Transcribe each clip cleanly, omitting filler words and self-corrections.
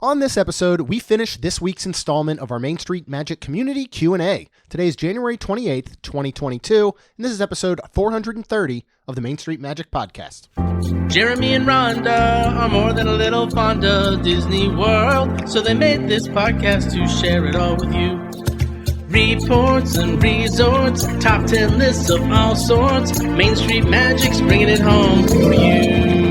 On this episode, we finish this week's installment of our Main Street Magic Community Q&A. Today is January 28th, 2022, and this is episode 430 of the Main Street Magic Podcast. Jeremy and Rhonda are more than a little fond of Disney World, so they made this podcast to share it all with you. Reports and resorts, top 10 lists of all sorts, Main Street Magic's bringing it home for you.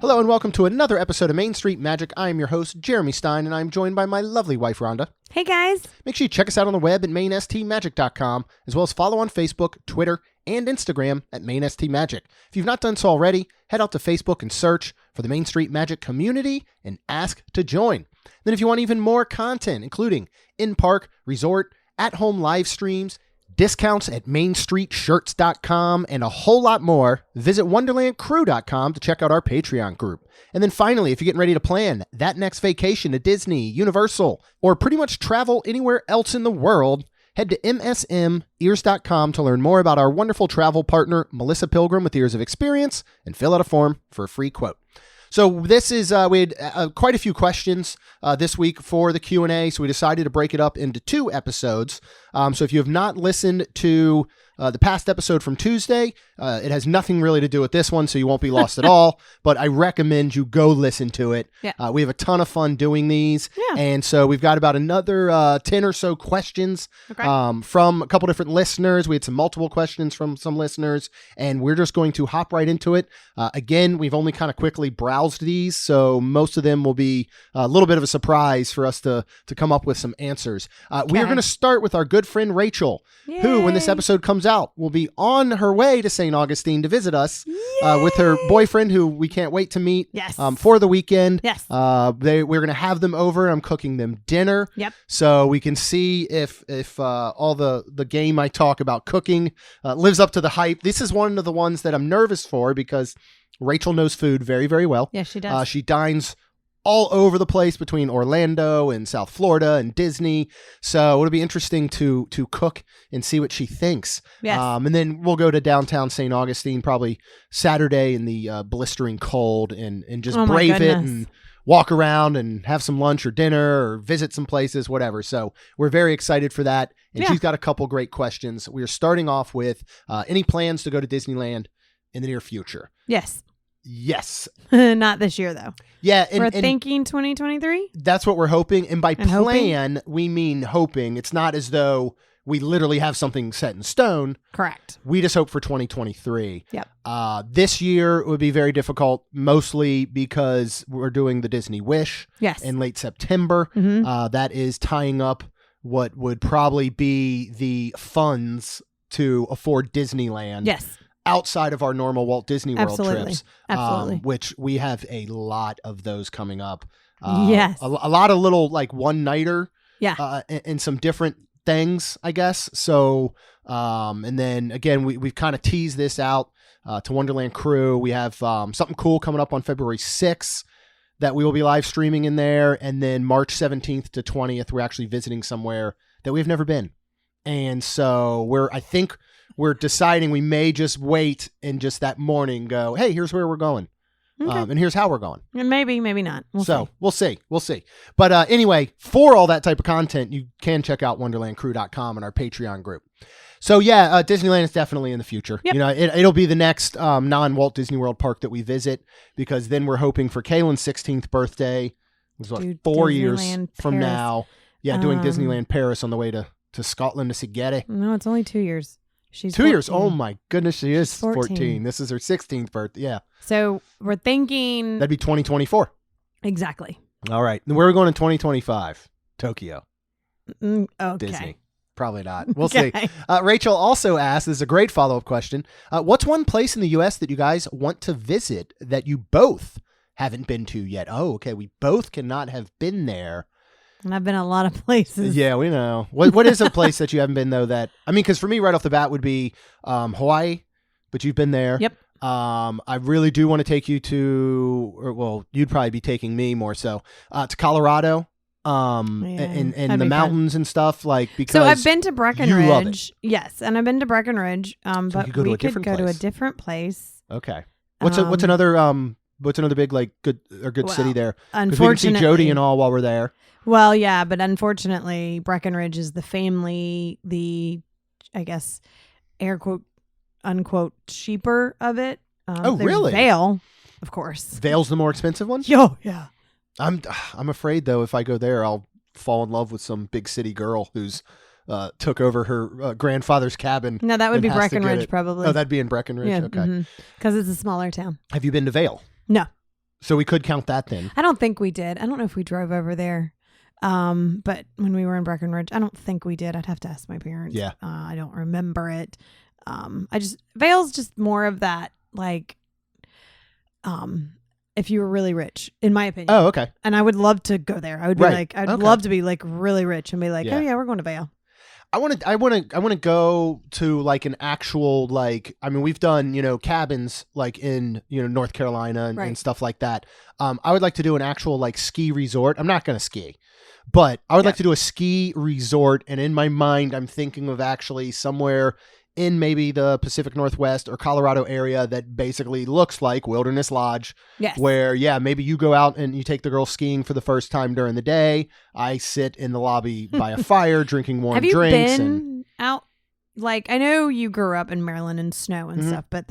Hello and welcome to another episode of Main Street Magic. I am your host, Jeremy Stein, and I'm joined by my lovely wife, Rhonda. Hey, guys. Make sure you check us out on the web at mainstmagic.com, as well as follow on Facebook, Twitter, and Instagram at mainstmagic. If you've not done so already, head out to Facebook and search for the Main Street Magic Community and ask to join. Then if you want even more content, including in-park, resort, at-home live streams, discounts at mainstreetshirts.com, and a whole lot more, visit wonderlandcrew.com to check out our Patreon group. And then finally, if you're getting ready to plan that next vacation to Disney, Universal, or pretty much travel anywhere else in the world, head to msmears.com to learn more about our wonderful travel partner, Melissa Pilgrim with Years of Experience, and fill out a form for a free quote. So this is, we had quite a few questions this week for the Q&A, so we decided to break it up into two episodes. So if you have not listened to the past episode from Tuesday, it has nothing really to do with this one, so you won't be lost at all, but I recommend you go listen to it. Yeah. We have a ton of fun doing these, and so we've got about another 10 or so questions from a couple different listeners. We had some multiple questions from some listeners, and we're just going to hop right into it. Again, we've only kind of quickly browsed these, so most of them will be a little bit of a surprise for us to come up with some answers. We are going to start with our good friend Rachel, who, when this episode comes out, will be on her way to St. Augustine to visit us with her boyfriend, who we can't wait to meet for the weekend. Yes. We're going to have them over. I'm cooking them dinner. Yep. So we can see if all the game I talk about cooking lives up to the hype. This is one of the ones that I'm nervous for because Rachel knows food very, very well. Yes, she does. She dines all over the place between Orlando and South Florida and Disney. So it'll be interesting to cook and see what she thinks. Yes. And then we'll go to downtown St. Augustine probably Saturday in the blistering cold and just brave it and walk around and have some lunch or dinner or visit some places, whatever. So we're very excited for that. And she's got a couple great questions. We are starting off with any plans to go to Disneyland in the near future? Yes. Yes. Not this year, though. Yeah. We're thinking 2023? That's what we're hoping. And by plan, we mean hoping. It's not as though we literally have something set in stone. Correct. We just hope for 2023. Yep. This year would be very difficult, mostly because we're doing the Disney Wish in late September. Mm-hmm. That is tying up what would probably be the funds to afford Disneyland. Yes. Outside of our normal Walt Disney World trips, Absolutely. Which we have a lot of those coming up. Yes. A lot of little like one-nighter and some different things, I guess. So, and then again, we've kind of teased this out to Wonderland Crew. We have something cool coming up on February 6th that we will be live streaming in there. And then March 17th to 20th, we're actually visiting somewhere that we've never been. And so I think we're deciding we may just wait and just that morning go, hey, here's where we're going. Okay. And here's how we're going. And maybe not. We'll see. We'll see. But anyway, for all that type of content, you can check out wonderlandcrew.com and our Patreon group. So Disneyland is definitely in the future. Yep. You know, it'll be the next non-Walt Disney World park that we visit, because then we're hoping for Kaylin's 16th birthday, which is 4 years from now. Yeah, doing Disneyland Paris on the way to Scotland to see Getty. No, it's only 2 years. She's 2 14. years. Oh my goodness, she is 14. This is her 16th birthday. Yeah. So we're thinking That'd be 2024. Exactly. All right. Where are we going in 2025? Tokyo. Okay. Disney. Probably not. We'll see. Rachel also asked, this is a great follow-up question. What's one place in the U.S. that you guys want to visit that you both haven't been to yet? Oh, okay. We both cannot have been there. And I've been a lot of places. Yeah, we know. What is a place that you haven't been, though, that... I mean, because for me, right off the bat would be Hawaii, but you've been there. Yep. I really do want to take you to... you'd probably be taking me more so, to Colorado. And the mountains and stuff, like, because so I've been to Breckenridge. You love it. Yes, and I've been to Breckenridge. But we could go to a different place. Okay. What's another What's another big like good Well, city there? Because we can see unfortunately, Jody and all while we're there. Well, yeah, but unfortunately, Breckenridge is I guess, air quote unquote cheaper of it. Oh, there's really? Vail, of course. Vail's the more expensive one. Yo, yeah. I'm afraid though if I go there, I'll fall in love with some big city girl who's took over her grandfather's cabin. No, that would and be has to get Breckenridge it. probably. Oh, that'd be in Breckenridge. Yeah, Okay. Because it's a smaller town. Have you been to Vail? No, So we could count that then. I don't think we did. I don't know if we drove over there. But when we were in Breckenridge, I don't think we did. I'd have to ask my parents. Yeah. I don't remember it. Vail's just more of that, like, if you were really rich, in my opinion. Oh, okay. And I would love to go there. I would be Right. like, I'd Okay. love to be like really rich and be like, Yeah. oh yeah, we're going to Vail. I want to go to like an actual, like, I mean, we've done, cabins like in, North Carolina and, Right. stuff like that. I would like to do an actual like ski resort. I'm not going to ski, but I would like to do a ski resort. And in my mind, I'm thinking of actually somewhere in maybe the Pacific Northwest or Colorado area that basically looks like Wilderness Lodge. Yes. Where, maybe you go out and you take the girl skiing for the first time during the day. I sit in the lobby by a fire drinking warm Have you drinks. been out? Like, I know you grew up in Maryland and snow and Mhm. stuff, but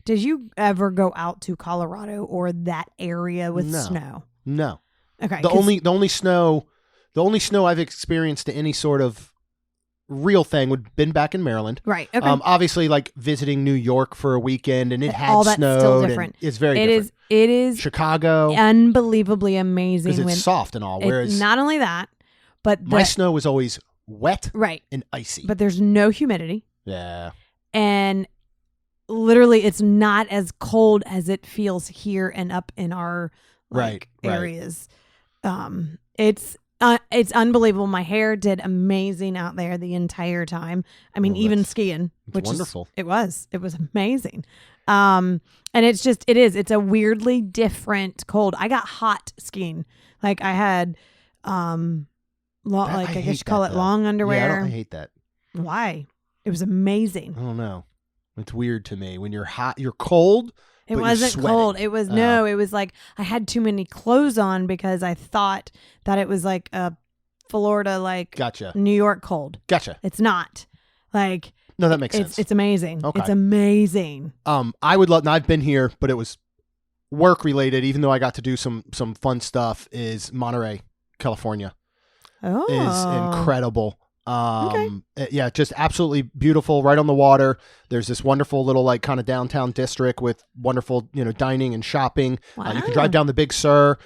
did you ever go out to Colorado or that area with No. snow? No. Okay. The only snow I've experienced to any sort of real thing would been back in Maryland. Right. Okay. Obviously like visiting New York for a weekend and it had All that's snowed. still and different. It's very It different. is Chicago, unbelievably amazing because when it's soft and all. Whereas not only that, but my snow was always wet right. and icy. But there's no humidity. Yeah. And literally it's not as cold as it feels here and up in our Right. areas. It's unbelievable. My hair did amazing out there the entire time. I mean, Well, even that's- skiing, which wonderful. it was amazing. And it's a weirdly different cold. I got hot skiing. Like I had, I guess you hate call that, it though. long Yeah, underwear. I hate that. Why? It was amazing. I don't know. It's weird to me when you're hot, you're cold. It but you're wasn't sweating. cold. It was Oh. it was like I had too many clothes on because I thought that it was like a Florida, like Gotcha. New York cold. Gotcha. It's not. Like No, that makes sense. it's amazing. Okay. It's amazing. I would love. Now I've been here, but it was work related. Even though I got to do some fun stuff. Is Monterey, California, Oh, is incredible. Yeah, just absolutely beautiful, right on the water. There's this wonderful little like kind of downtown district with wonderful, dining and shopping. You can drive down the Big Sur,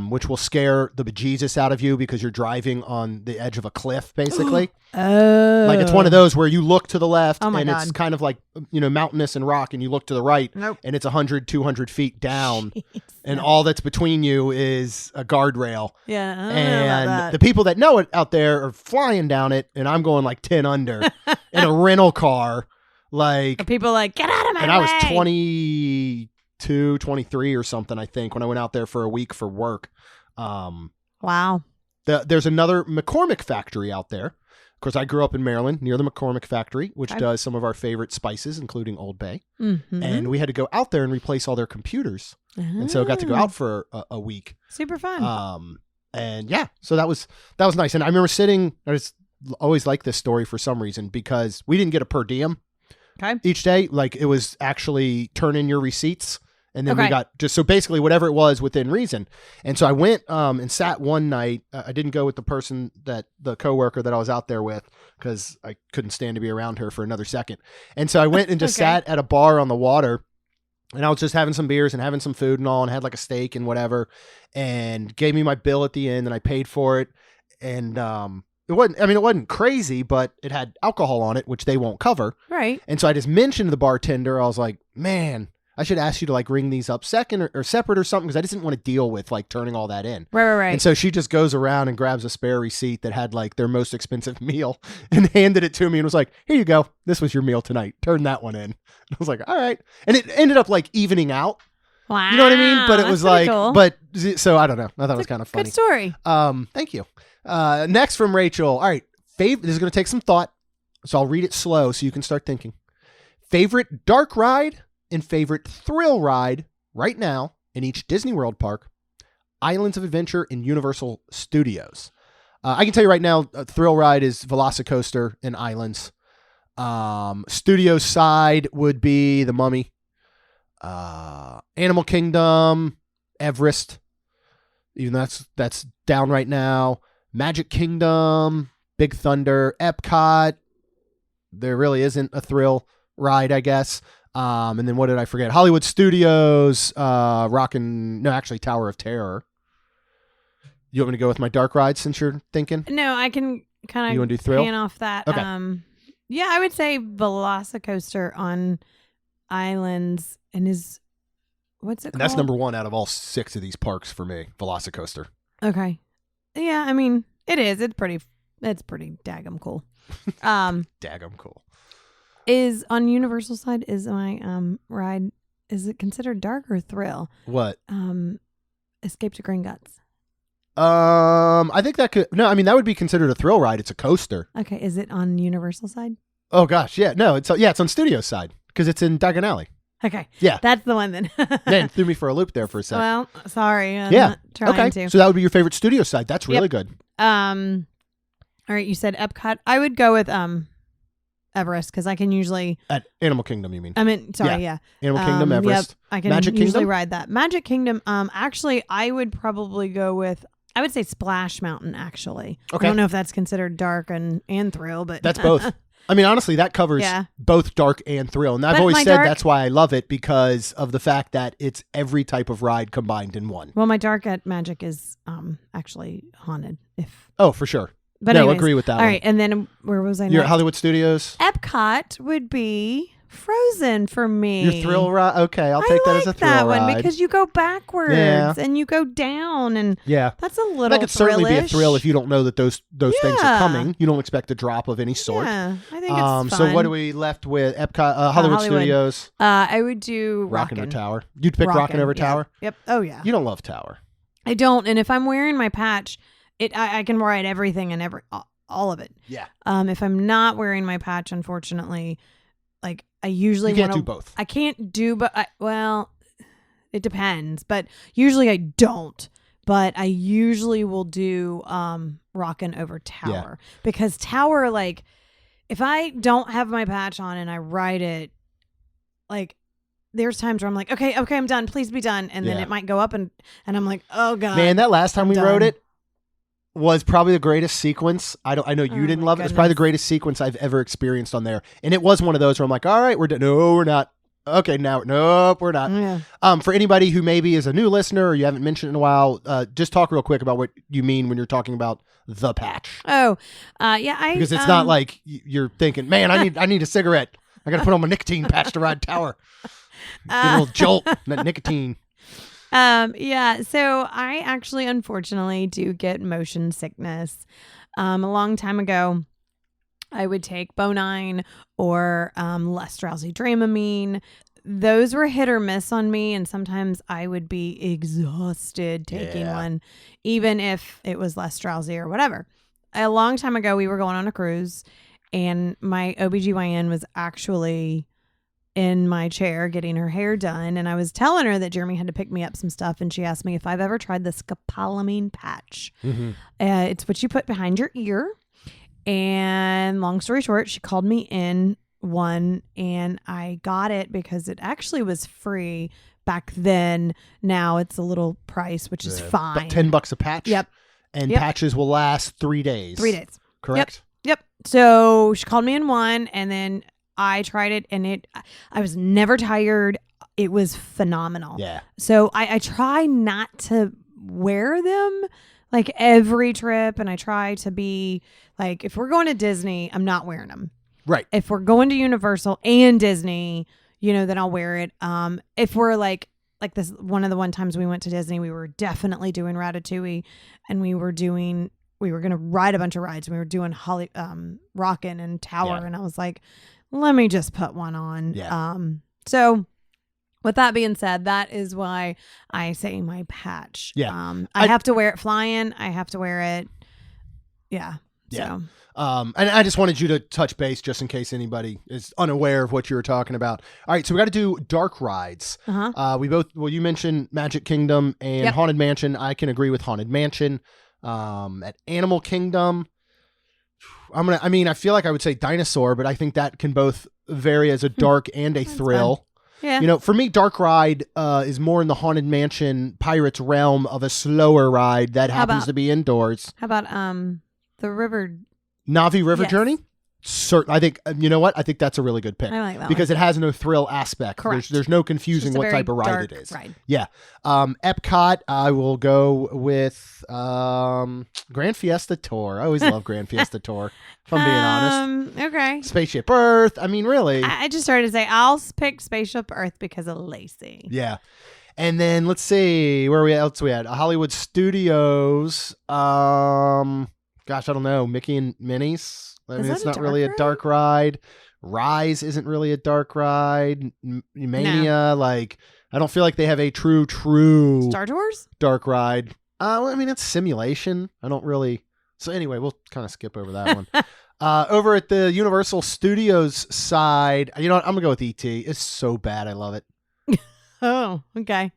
which will scare the bejesus out of you because you're driving on the edge of a cliff, basically. Oh, Like it's one of those where you look to the left Oh my and it's God. kind of like, mountainous and rock, and you look to the right Nope. and it's 100, 200 feet down. Jeez. And all that's between you is a guardrail. Yeah, I don't know about And that. the people that know it out there are flying down it, and I'm going like 10 under in a rental car. Like, Are people like, get out of my and way. I was 22, 23 or something, I think, when I went out there for a week for work. Wow. There's another McCormick factory out there. Of course, I grew up in Maryland near the McCormick factory, which Okay. does some of our favorite spices, including Old Bay. Mm-hmm. And we had to go out there and replace all their computers. And so I got to go out for a week. Super fun. And yeah, so that was nice. And I remember sitting, I just always like this story for some reason because we didn't get a per diem Okay. each day. Like it was actually turn in your receipts. And then we Okay. got so basically whatever it was within reason. And so I went and sat one night. I didn't go with the coworker that I was out there with because I couldn't stand to be around her for another second. And so I went and just Okay. sat at a bar on the water. And I was just having some beers and having some food and all, and had like a steak and whatever, and gave me my bill at the end, and I paid for it. And it wasn't crazy, but it had alcohol on it, which they won't cover. Right. And so I just mentioned to the bartender, I was like, man, I should ask you to like ring these up second or separate or something, because I just didn't want to deal with like turning all that in. Right. And so she just goes around and grabs a spare receipt that had like their most expensive meal and handed it to me and was like, here you go. This was your meal tonight. Turn that one in. I was like, all right. And it ended up like evening out. Wow. You know what I mean? But it was like, cool. so I don't know. I thought it was kind of funny. Good story. Thank you. Next from Rachel. All right. This is going to take some thought. So I'll read it slow so you can start thinking. Favorite dark ride and favorite thrill ride right now in each Disney World park, Islands of Adventure, and Universal Studios. I can tell you right now, a thrill ride is Velocicoaster and Islands. Studio side would be the Mummy, Animal Kingdom, Everest, even though that's down right now. Magic Kingdom, Big Thunder, Epcot. There really isn't a thrill ride, I guess. And then what did I forget? Hollywood Studios, Tower of Terror. You want me to go with my dark ride since you're thinking? No, I can kind of You want to do thrill? pan off that. Okay. Yeah, I would say Velocicoaster on Islands and what's it called? That's number one out of all 6 of these parks for me, Velocicoaster. Okay. Yeah, I mean, it is. It's pretty daggum cool. Daggum cool. Is on Universal side, is my ride, is it considered dark or thrill? What? Escape to Gringotts. I think that that would be considered a thrill ride. It's a coaster. Okay, is it on Universal side? Oh gosh, yeah. No, it's on Studio side because it's in Diagon Alley. Okay. Yeah. That's the one then. Man, threw me for a loop there for a second. Well, sorry. I'm yeah. not trying okay. to. So that would be your favorite Studio side. That's really good. All right, you said Epcot. I would go with Everest because I can usually At Animal Kingdom, you mean? Yeah. Animal Kingdom, Everest. Yep, I can Magic usually Kingdom? ride that. Magic Kingdom. Actually, I would probably go with. I would say Splash Mountain. Actually, Okay. I don't know if that's considered dark and thrill, but That's both. I mean, honestly, that covers both dark and thrill. And I've But always my said dark- that's why I love it because of the fact that it's every type of ride combined in one. Well, my dark at Magic is actually haunted. Oh, for sure. But no, anyways, agree with that all one. right, and then where was I? You're at next? Hollywood Studios? Epcot would be Frozen for me. Your thrill ride? Okay, I'll take that as a thrill that ride. one because you go backwards and you go down, and yeah. that's a little. That could certainly be a thrillish. thrill if you don't know that those things are Yeah. coming. You don't expect a drop of any sort. Yeah, I think it's fun. So what are we left with? Epcot, Hollywood Studios, I would do Rockin' or Rockin'. Tower. You'd pick Rockin' over yeah. Tower? Yep. Oh yeah. You don't love Tower. I don't, and if I'm wearing my patch, I can ride everything and all of it. Yeah. If I'm not wearing my patch, unfortunately, like I usually You can't wanna- do both. I can't do, well, it depends, but usually I don't. But I usually will do Rockin' over Tower because Tower, like, if I don't have my patch on and I ride it, like, there's times where I'm like, okay, I'm done. Please be done, and then it might go up, and I'm like, oh god, Man, that last time we done. rode it was probably the greatest sequence. I know you didn't my love it. It was probably the goodness. greatest sequence I've ever experienced on there. And it was one of those where I'm like, all right, we're done. No, we're not. Okay, now, nope, we're not. Yeah. For anybody who maybe is a new listener or you haven't mentioned it in a while, just talk real quick about what you mean when you're talking about the patch. Oh, yeah. Because it's not like you're thinking, man, I need a cigarette. I got to put on my nicotine patch to ride Tower. Get a little jolt, that nicotine. Yeah, so I actually unfortunately do get motion sickness. A long time ago, I would take Bonine or less drowsy Dramamine. Those were hit or miss on me, and sometimes I would be exhausted taking one, even if it was less drowsy or whatever. A long time ago, we were going on a cruise, and my OBGYN was actually in my chair getting her hair done, and I was telling her that Jeremy had to pick me up some stuff, and she asked me if I've ever tried the scopolamine patch. Mm-hmm. It's what you put behind your ear, and long story short, she called me in one, and I got it because it actually was free back then. Now it's a little price, which is fine. About $10 a patch. Yep. And patches will last 3 days. 3 days. Correct? Yep. So she called me in one, and then I tried it, and I was never tired. It was phenomenal. Yeah. So I try not to wear them like every trip, and I try to be like, if we're going to Disney, I'm not wearing them. Right. If we're going to Universal and Disney, then I'll wear it. If we're like this, one of the times we went to Disney, we were definitely doing Ratatouille, and we were going to ride a bunch of rides. We were doing Rockin' and Tower, and I was like, let me just put one on. Yeah. So with that being said, that is why I say my patch. Yeah. I have to wear it flying. I have to wear it. Yeah. Yeah. So. And I just wanted you to touch base just in case anybody is unaware of what you were talking about. All right, so we got to do dark rides. Uh-huh. You mentioned Magic Kingdom and Haunted Mansion. I can agree with Haunted Mansion. At Animal Kingdom, I feel like I would say Dinosaur, but I think that can both vary as a dark and a thrill. Fun. Yeah. You know, for me, dark ride is more in the Haunted Mansion Pirates realm of a slower ride that happens to be indoors. How about the river? Navi River Journey? I think, you know what? I think that's a really good pick. I like that because it has no thrill aspect. Correct. There's no confusing what type of ride it is. Ride. Yeah. Epcot, I will go with Grand Fiesta Tour. I always love Grand Fiesta Tour, if I'm being honest. Okay. Spaceship Earth. I mean, really. I just started to say I'll pick Spaceship Earth because of Lacey. Yeah. And then let's see, where else we at? Hollywood Studios. Gosh, I don't know. Mickey and Minnie's. I mean, it's not really a dark ride. Rise isn't really a dark ride. Mania, like, I don't feel like they have a true Star Tours dark ride. I mean, it's simulation. I don't really. So anyway, we'll kind of skip over that one. Over at the Universal Studios side, you know what? I'm gonna go with ET. It's so bad. I love it. Oh, okay.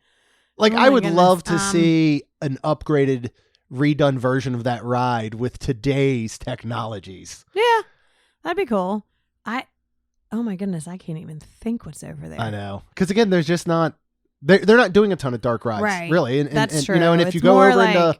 Like, Oh I would goodness. love to see an upgraded, redone version of that ride with today's technologies. Yeah, that'd be cool. Oh my goodness, I can't even think what's over there. I know, because again, there's just not. They're not doing a ton of dark rides, right? Really. And that's true. You know, and if it's you go over like, into,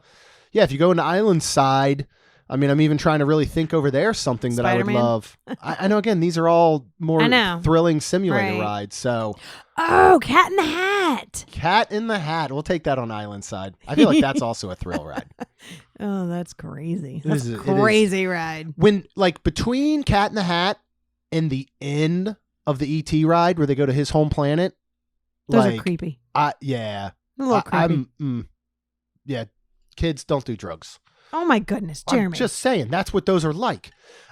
if you go into Island Side. I mean, I'm even trying to really think over there something that Spider-Man? I would love. I know, again, these are all more thrilling simulator Right. rides. So, Cat in the Hat. Cat in the Hat. We'll take that on Island Side. I feel like that's also a thrill ride. Oh, that's crazy. It That's is- a it is. crazy ride. When, like, between Cat in the Hat and the end of the ET ride where they go to his home planet, Those like, are creepy. Yeah. A little creepy. Yeah, kids don't do drugs. Oh my goodness, Jeremy. I'm just saying, that's what those are like.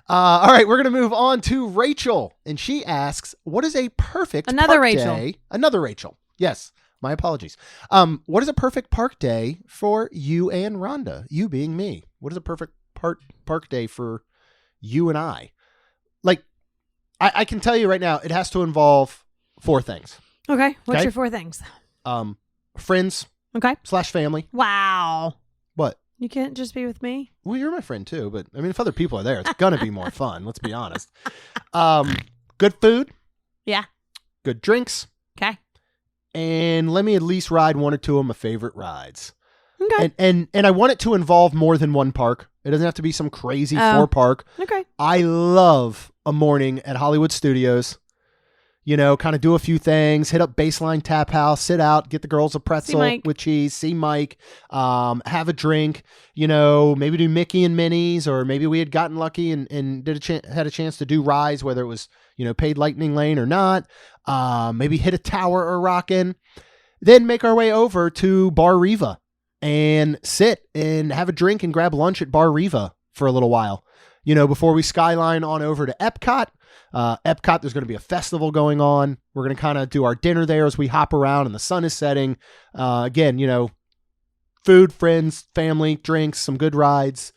All right, we're going to move on to Rachel. And she asks, what is a perfect Another park Rachel. day? Another Rachel. Yes, my apologies. What is a perfect park day for you and Rhonda? You being me. What is a perfect park day for you and I? Like, I can tell you right now, it has to involve 4 things. Okay, what's Okay. your 4 things? Friends Okay. / family. Wow. What? You can't just be with me? Well, you're my friend too, but I mean, if other people are there, it's gonna be more fun. Let's be honest. Good food, Yeah. good drinks, Okay. and let me at least ride 1 or 2 of my favorite rides. Okay. And I want it to involve more than one park. It doesn't have to be some crazy 4 park. Okay. I love a morning at Hollywood Studios. You know, kind of do a few things, hit up Baseline Tap House, sit out, get the girls a pretzel with cheese, see Mike, have a drink, you know, maybe do Mickey and Minnie's, or maybe we had gotten lucky and had a chance to do Rise, whether it was, you know, paid Lightning Lane or not. Maybe hit a tower or Rockin'. Then make our way over to Bar Riva and sit and have a drink and grab lunch at Bar Riva for a little while, you know, before we skyline on over to Epcot. Epcot, there's going to be a festival going on. We're going to kind of do our dinner there as we hop around and the sun is setting. Again, you know, food, friends, family, drinks, some good rides.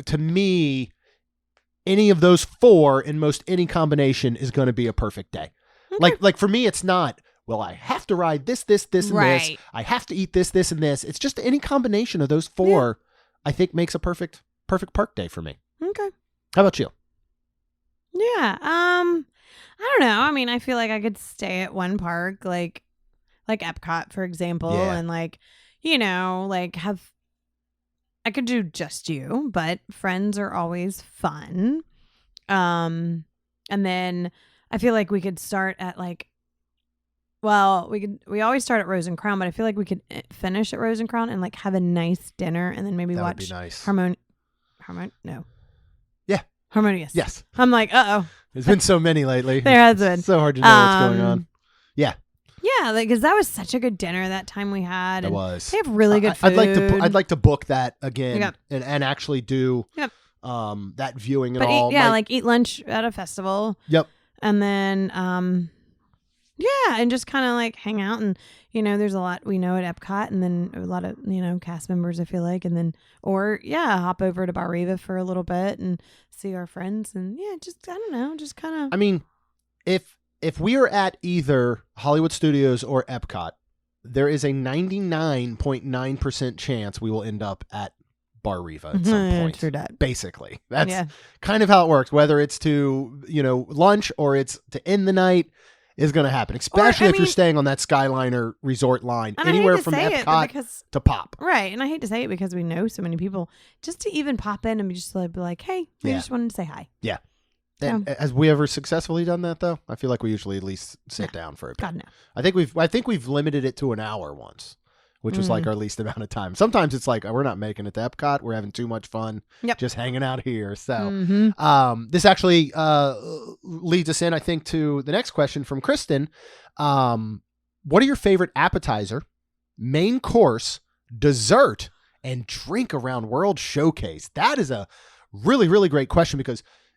To me, any of those 4 in most any combination is going to be a perfect day. Okay. Like for me, it's not, well, I have to ride this, and this. I have to eat this, and this. It's just any combination of those 4, I think, makes a perfect park day for me. Okay. How about you? Yeah. I don't know. I mean, I feel like I could stay at one park, like Epcot, for example, and like, you know, like I could do just you, but friends are always fun. And then I feel like we could start at like, well, we always start at Rose and Crown, but I feel like we could finish at Rose and Crown and like have a nice dinner and then maybe That watch would be nice. No. Yeah. Harmonious. Yes. I'm like, uh-oh. There's been so many lately. There has been. It's so hard to know what's going on. Yeah. Yeah, like because that was such a good dinner that time we had. It and was. They have really good food. I'd like to book that again Yep. and actually do that viewing and but all. like eat lunch at a festival. Yep. And then Yeah, and just kind of like hang out, and there's a lot we know at Epcot, and then a lot of cast members, I feel like, and then hop over to Bar Riva for a little bit and see our friends, and just I don't know, just kind of. I mean, if we are at either Hollywood Studios or Epcot, there is a 99.9% chance we will end up at Bar Riva at some point. True that. Basically, that's kind of how it works. Whether it's to lunch or it's to end the night, is going to happen. Especially if you're staying on that Skyliner resort line, anywhere from Epcot to Pop. Right, and I hate to say it because we know so many people. Just to even pop in and be just like, hey, we just wanted to say hi. Yeah. And has we ever successfully done that though? I feel like we usually at least sit down for a bit. God, no. I think we've limited it to an hour once, which was like our least amount of time. Sometimes it's like we're not making it to Epcot. We're having too much fun just hanging out here. So this actually leads us in, I think, to the next question from Kristen. What are your favorite appetizer, main course, dessert, and drink around World Showcase? That is a really, really great question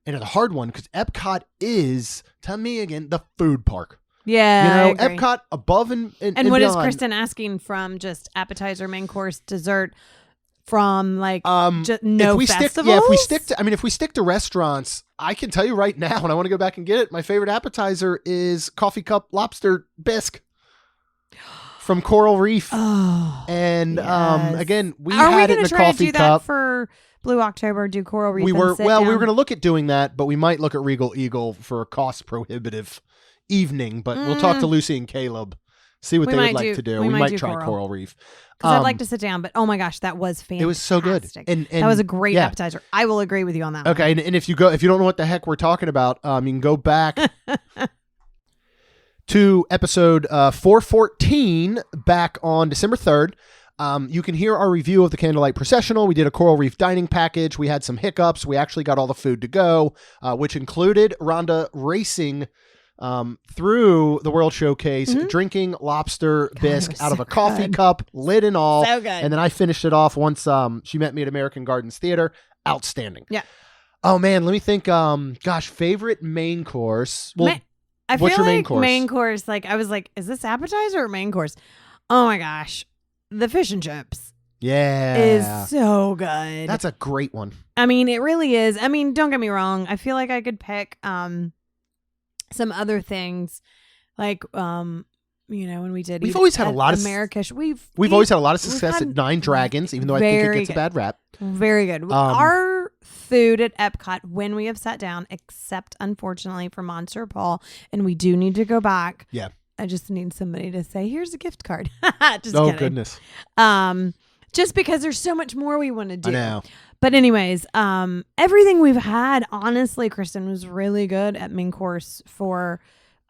and a hard one because Epcot is, tell me again, the food park. Yeah, Epcot above and what beyond. is Kristen asking from just appetizer, main course, dessert, from like just no festivals? If we stick to restaurants, I can tell you right now, and I want to go back and get it. My favorite appetizer is coffee cup lobster bisque from Coral Reef. Oh, and yes. Again, we had it in a coffee cup for Blue October. Do Coral Reef? We were going to look at doing that, but we might look at Regal Eagle for a cost prohibitive evening, but we'll talk to Lucy and Caleb, see what they would like to do. We might try Coral Reef because I'd like to sit down, but oh my gosh, that was fantastic. It was so good, and that was a great appetizer. I will agree with you on that. Okay, and if you don't know what the heck we're talking about, you can go back to episode 414 back on December 3rd. You can hear our review of the Candlelight Processional. We did a Coral Reef dining package. We had some hiccups. We actually got all the food to go, which included Rhonda racing through the World Showcase, drinking lobster bisque out of a coffee cup, lid and all. So good. And then I finished it off once she met me at American Gardens Theater. Outstanding. Yeah. Oh man, let me think. Favorite main course. Well, what's your main course? Main course, like I was like, is this appetizer or main course? Oh my gosh. The fish and chips. Yeah. Is so good. That's a great one. I mean, it really is. I mean, don't get me wrong. I feel like I could pick some other things, like when we did. We've always had a lot of Marrakesh. We've always had a lot of success at Nine Dragons, even though I think it gets a bad rap. Very good. Our food at Epcot, when we have sat down, except unfortunately for Monsieur Paul, and we do need to go back. Yeah. I just need somebody to say, "Here's a gift card." Just oh kidding. Goodness. Just because there's so much more we want to do. I know. But anyways, everything we've had, honestly, Kristen, was really good at main course for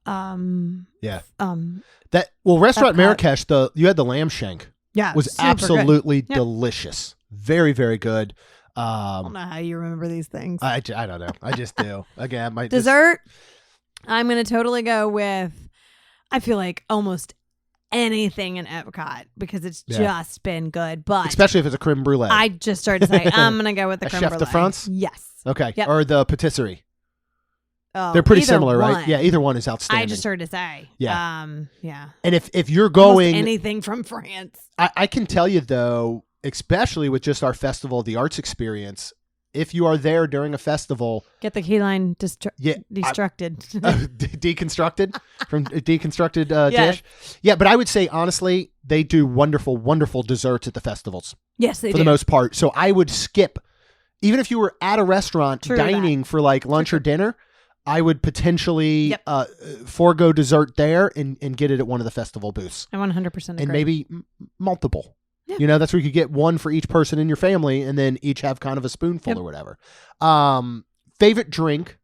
Restaurant Epcot. Marrakesh, you had the lamb shank. Yeah. Was absolutely delicious. Very, very good. I don't know how you remember these things. I don't know. I just do. Again, my dessert. I'm going to totally go with, I feel like almost anything in Epcot because it's just been good. But especially if it's a creme brulee. I just started to say, I'm going to go with the creme Chef brulee. de France? Yes. Okay. Yep. Or the patisserie. Oh, they're pretty similar, one. right? Yeah, either one is outstanding. I just heard to say. Yeah. Yeah. And if you're going... Almost anything from France. I can tell you, though, especially with just our Festival of the Arts experience, if you are there during a festival... Get the key line destructed. Deconstructed from a deconstructed dish. Yeah, but I would say, honestly, they do wonderful, wonderful desserts at the festivals. Yes, they do. For the most part. So I would skip... Even if you were at a restaurant dining for like lunch or dinner... I would potentially forego dessert there and get it at one of the festival booths. I 100% agree. And maybe multiple. Yeah. That's where you could get one for each person in your family and then each have kind of a spoonful or whatever. Favorite drink,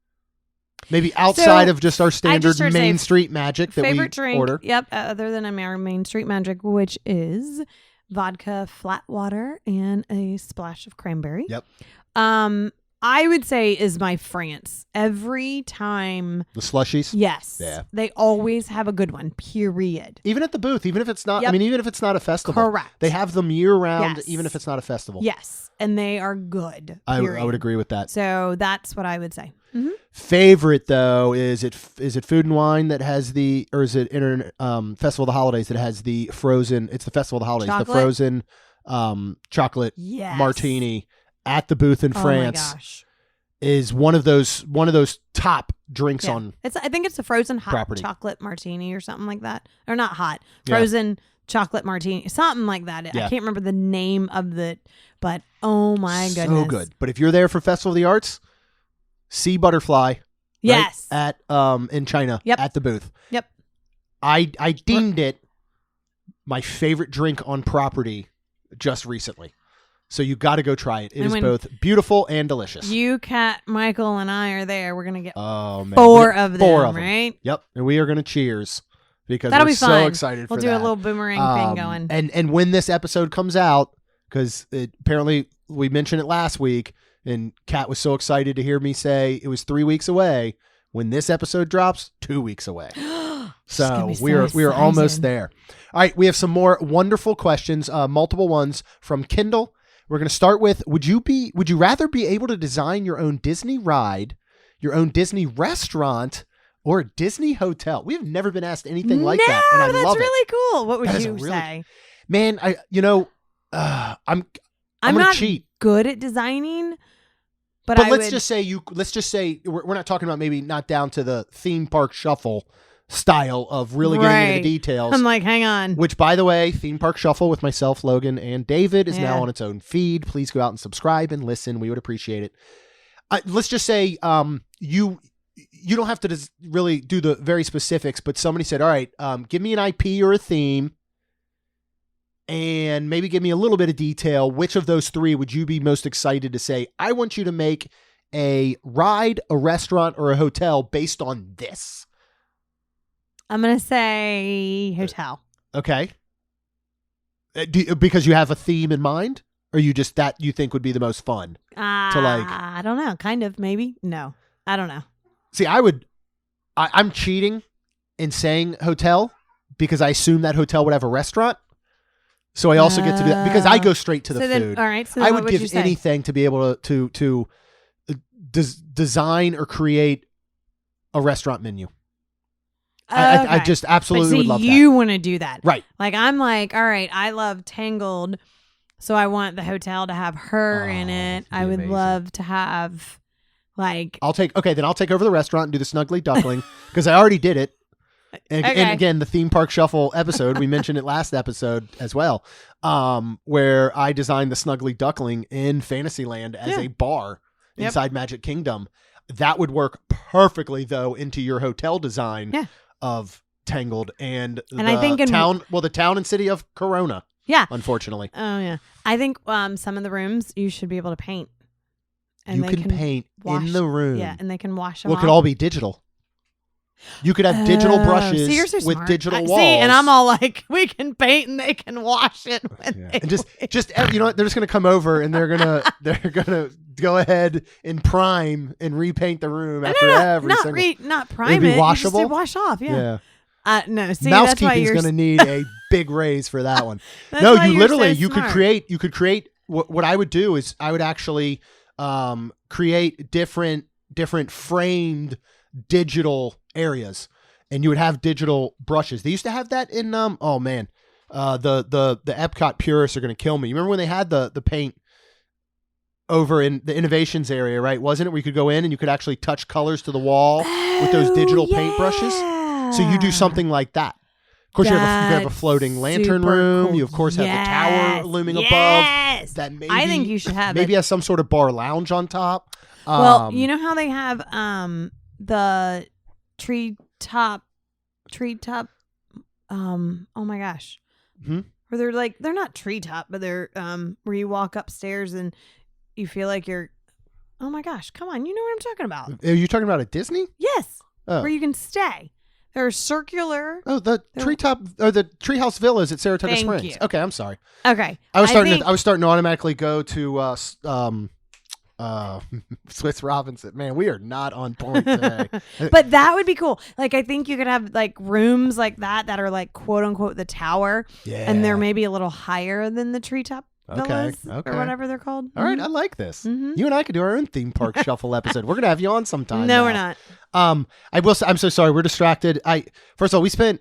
maybe outside of just our standard Main Street Magic that we drink, order. Yep, other than our Main Street Magic, which is vodka, flat water, and a splash of cranberry. Yep. I would say is my France. Every time. The slushies? Yes. Yeah. They always have a good one, period. Even at the booth, even if it's not, Yep. I mean, even if it's not a festival. Correct. They have them year round, Yes. even if it's not a festival. Yes. And they are good. I period. would agree with that. So that's what I would say. Mm-hmm. Favorite though, is it Food and Wine that has the, or is it Festival of the Holidays that has the frozen, it's the Festival of the Holidays, Chocolate? the frozen chocolate Yes. martini at the booth in France. Oh my gosh. Is one of those top drinks Yeah. on I think it's a frozen hot property. chocolate martini or something like that. Or not hot. Yeah. Frozen chocolate martini. Something like that. Yeah. I can't remember the name of the, but oh my goodness. So good. But if you're there for Festival of the Arts, Sea Butterfly. Right, Yes. at in China. Yep. At the booth. Yep. I deemed it my favorite drink on property just recently. So you got to go try it. It And is when both beautiful and delicious. You, Kat, Michael, and I are there. We're going to get Oh man. four of them, Four of them. right? Yep. And we are going to cheers because That'll we're be so fun. excited We'll for do that. a little boomerang thing going. And when this episode comes out, because apparently we mentioned it last week, and Kat was so excited to hear me say it was 3 weeks away. When this episode drops, 2 weeks away. So we are almost there. All right, we have some more wonderful questions, multiple ones from Kindle. We're going to start with: Would you rather be able to design your own Disney ride, your own Disney restaurant, or a Disney hotel? We have never been asked anything like that, and I that's love it. really cool. What would That is you really- say? Man, I'm I'm gonna not cheat. good at designing, but But I let's would, just say we're not talking about, maybe not down to the theme park shuffle style of really getting into Right. the details. I'm like, hang on. Which, by the way, Theme Park Shuffle with myself, Logan, and David is now Yeah. on its own feed. Please go out and subscribe and listen. We would appreciate it. Let's just say you don't have to really do the very specifics, but somebody said, all right, give me an IP or a theme and maybe give me a little bit of detail. Which of those three would you be most excited to say, I want you to make a ride, a restaurant, or a hotel based on this? I'm going to say hotel. Okay. Because you have a theme in mind, or you just that you think would be the most fun? I don't know. Kind of, maybe. No, I don't know. See, I'm cheating in saying hotel because I assume that hotel would have a restaurant. So I also get to do that because I go straight to the So then, food. all right. So I then would what you give say? anything to be able to design or create a restaurant menu. I Okay. just But absolutely see, would love you want to do that. Right. Like, I'm like, all right, I love Tangled, so I want the hotel to have her in Oh, it. that'd be I would amazing. love to have, like, I'll take over the restaurant and do the Snuggly Duckling because I already did it. And Okay. again, the Theme Park Shuffle episode, we mentioned it last episode as well, where I designed the Snuggly Duckling in Fantasyland as a bar inside Magic Kingdom. That would work perfectly, though, into your hotel design of Tangled and I think the town and city of Corona. Yeah. Unfortunately. Oh, yeah. I think some of the rooms you should be able to paint. You can paint wash, in the room. Yeah, and they can wash them Well, it off. could all be digital. You could have digital brushes See, you're so with smart. digital walls. See, and I'm all like, we can paint and they can wash it. When they And just you know what? They're just gonna come over and they're gonna go ahead and prime and repaint the room after every single. not prime It'd be it. You washable? just wash off. Yeah. No. See, that's why Mousekeeping's you're. gonna need a big raise for that one. That's No, why you you're literally so you could smart. create what I would do is I would actually create different framed digital areas. And you would have digital brushes. They used to have that in the Epcot purists are going to kill me. You remember when they had the paint over in the innovations area, right? Wasn't it where you could go in and you could actually touch colors to the wall with those digital paintbrushes? So you do something like that. Of course, you have a floating lantern super room. cool. You of course have the tower looming above. That maybe I think you should have maybe it. has some sort of bar lounge on top. Well, you know how they have the treetop oh my gosh. Where they're not treetop, but they're where you walk upstairs and you feel like you're, oh my gosh, come on, you know what I'm talking about. Are you talking about at Disney? Yes. Oh. Where you can stay. They're circular. Oh, the treetop or the Treehouse Villas at Saratoga Thank Springs. you. Okay, I'm sorry. Okay. I was starting to automatically go to Swiss Robinson. Man, we are not on point today. But that would be cool. Like, I think you could have like rooms like that are like quote unquote the tower. Yeah. And they're maybe a little higher than the treetop villas Okay. or whatever they're called. All right, I like this. Mhm. You and I could do our own theme park shuffle episode. We're gonna have you on sometime. No, now. we're not. I will say, I'm so sorry. We're distracted. First of all, we spent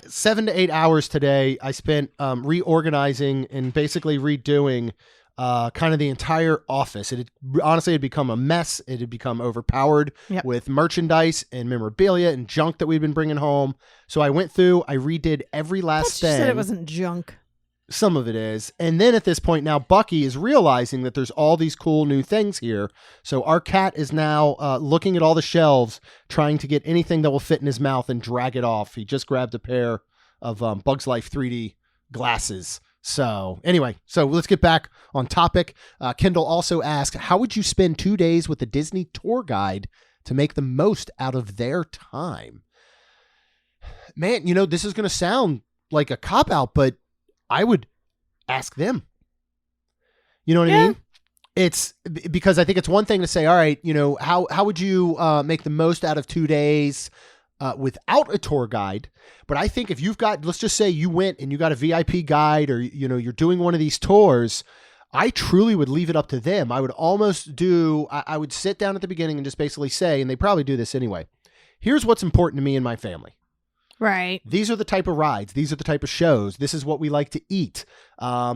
7 to 8 hours today. I spent reorganizing and basically redoing kind of the entire office. It had become a mess. It had become overpowered with merchandise and memorabilia and junk that we've been bringing home. So I went through, I redid every last thing. You said it wasn't junk. Some of it is. And then at this point now, Bucky is realizing that there's all these cool new things here. So our cat is now looking at all the shelves, trying to get anything that will fit in his mouth and drag it off. He just grabbed a pair of Bugs Life 3D glasses. So anyway, let's get back on topic. Kendall also asked, how would you spend 2 days with a Disney tour guide to make the most out of their time? Man, this is going to sound like a cop-out, but I would ask them. You know what I mean? It's because I think it's one thing to say, all right, how would you make the most out of 2 days without a tour guide? But I think if you've got, let's just say you went and you got a VIP guide, or, you're doing one of these tours, I truly would leave it up to them. I would almost I would sit down at the beginning and just basically say, and they probably do this anyway, here's what's important to me and my family. Right. These are the type of rides. These are the type of shows. This is what we like to eat.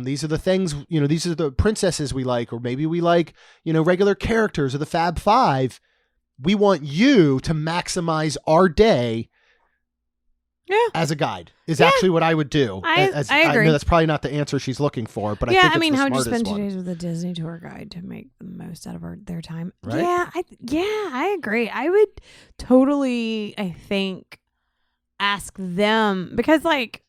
These are the things, these are the princesses we like, or maybe we like, regular characters or the Fab Five. We want you to maximize our day as a guide is actually what I would do. I agree. I know that's probably not the answer she's looking for, but I think it's the how would you smartest spend 2 one. days with a Disney tour guide to make the most out of their time? Right? I agree. I would totally, I think, ask them, because like,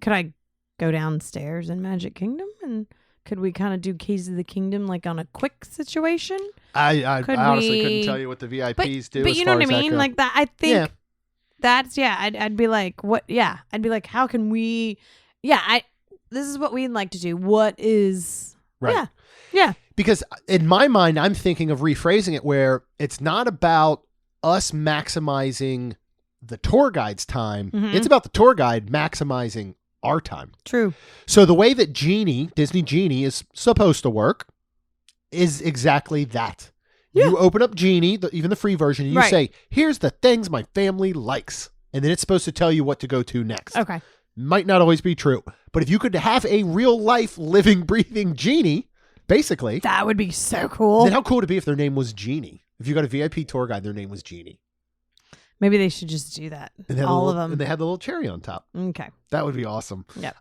could I go downstairs in Magic Kingdom and could we kind of do Keys of the Kingdom like on a quick situation? I honestly couldn't tell you what the VIPs do. But as you know far what I as that mean? goes. Like that, I think that's I'd be like, what? Yeah, I'd be like, how can we? Yeah, this is what we'd like to do. What is right? Yeah. Because in my mind, I'm thinking of rephrasing it where it's not about us maximizing the tour guide's time. Mhm. It's about the tour guide maximizing our time. True. So the way that Disney Genie is supposed to work is exactly that. Yeah. You open up Genie, even the free version, and you Right. say, here's the things my family likes. And then it's supposed to tell you what to go to next. Okay. Might not always be true. But if you could have a real life living, breathing Genie, basically, That would be so cool. then how cool would it be if their name was Genie? If you got a VIP tour guide, their name was Genie. Maybe they should just do that. And they had All a of little- them. And they had the little cherry on top. Okay. That would be awesome. Yep.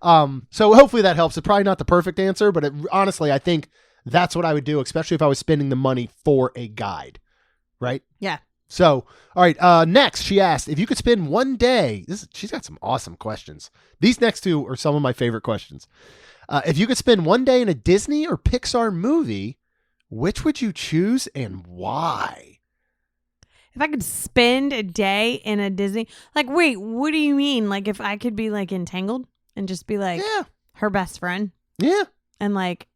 So hopefully that helps. It's probably not the perfect answer, but honestly, I think that's what I would do, especially if I was spending the money for a guide. Right? Yeah. So, all right. Next, she asked, if you could spend one day, she's got some awesome questions. These next two are some of my favorite questions. If you could spend one day in a Disney or Pixar movie, which would you choose and why? If I could spend a day in a Disney, like, wait, what do you mean? Like, if I could be like entangled and just be like her best friend, and like,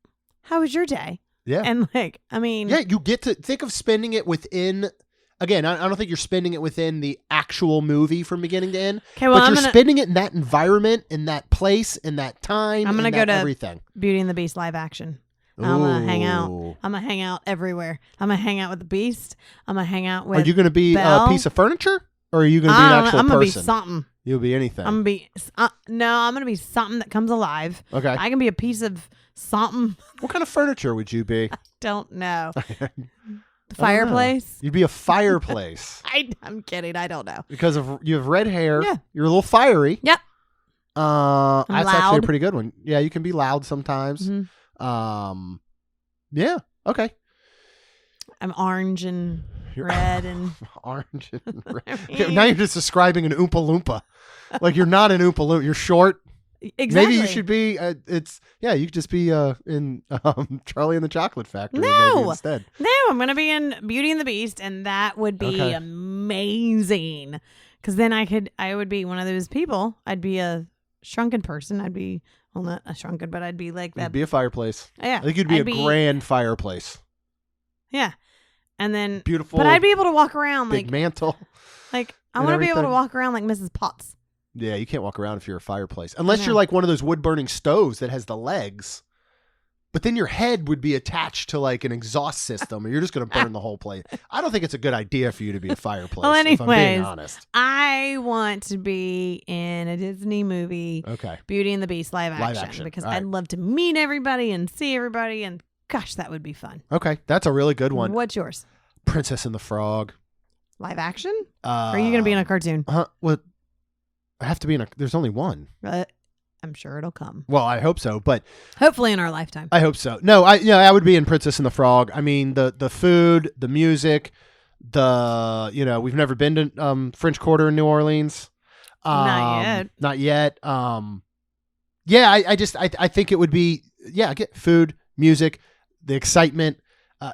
how was your day? Yeah. And like, I mean, you get to think of spending it within. Again, I don't think you're spending it within the actual movie from beginning to end. Okay, well, but you're spending it in that environment, in that place, in that time. I'm gonna go to everything. Beauty and the Beast live action. I'm gonna hang out. I'm gonna hang out everywhere. I'm gonna hang out with the Beast. I'm gonna hang out with. Are you gonna be Belle. a piece of furniture, or are you gonna be an actual I'm gonna person? be something. You'll be anything. I'm gonna be no. I'm gonna be something that comes alive. Okay. I can be a piece of something. What kind of furniture would you be? Don't know. The fireplace. You'd be a fireplace. I'm kidding. I don't know. Because you have red hair. Yeah. You're a little fiery. Yep. That's actually a loud. pretty good one. Yeah, you can be loud sometimes. Mhm. Yeah. Okay. I'm orange and You're red and orange and red. I Okay, mean- now you're just describing an Oompa Loompa. Like you're not an Oompa Loompa. You're short. exactly. Maybe you should be. You could just be in Charlie and the Chocolate Factory. No. maybe instead. No, I'm gonna be in Beauty and the Beast, and that would be Okay. amazing. Because then I would be one of those people. I'd be a shrunken person. I'd be not a shrunken, but I'd be like that. You'd be a fireplace. Yeah, I think you'd be I'd a grand fireplace. Yeah. And then, Beautiful. but I'd be able to walk around big mantle. like I and want to be able to everything. walk around like Mrs. Potts. Yeah, you can't walk around if you're a fireplace. Unless know. you're like one of those wood-burning stoves that has the legs. But then your head would be attached to like an exhaust system, and you're just going to burn the whole place. I don't think it's a good idea for you to be a fireplace, Well, if I'm being anyways, honest. I want to be in a Disney movie, Okay. Beauty and the Beast live Live action, action. because All right. I'd love to meet everybody and see everybody, and gosh, that would be fun. Okay, that's a really good one. What's yours? Princess and the Frog. Live action? Or are you going to be in a cartoon? Well, I have to be in a. There's only one. I'm sure it'll come. Well, I hope so, but Hopefully in our lifetime. I hope so. No, I would be in Princess and the Frog. I mean, the food, the music, we've never been to French Quarter in New Orleans. Not yet. Not yet. Yeah, I think it would be get food, music, the excitement.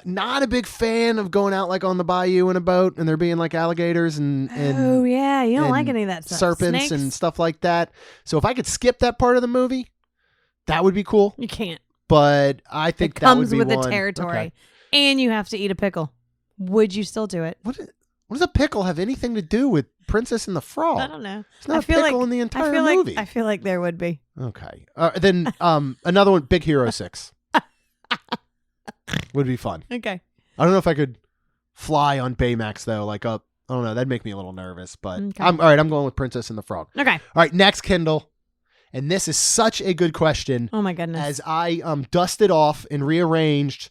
Not a big fan of going out like on the bayou in a boat and there being like alligators and oh yeah, you don't and like any of that stuff. serpents Snakes? and stuff like that. So if I could skip that part of the movie, that would be cool. You can't. But I think It that would comes be with one. the territory, Okay. and you have to eat a pickle. Would you still do it? What does a pickle have anything to do with Princess and the Frog? I don't know. There's not a pickle in the entire movie. I feel like there would be. Okay. Then another one, Big Hero 6. Would be fun. Okay. I don't know if I could fly on Baymax though. Like I don't know. That'd make me a little nervous. But Okay. I'm all right. I'm going with Princess and the Frog. Okay. All right. Next, Kindle. And this is such a good question. Oh my goodness. As I dusted off and rearranged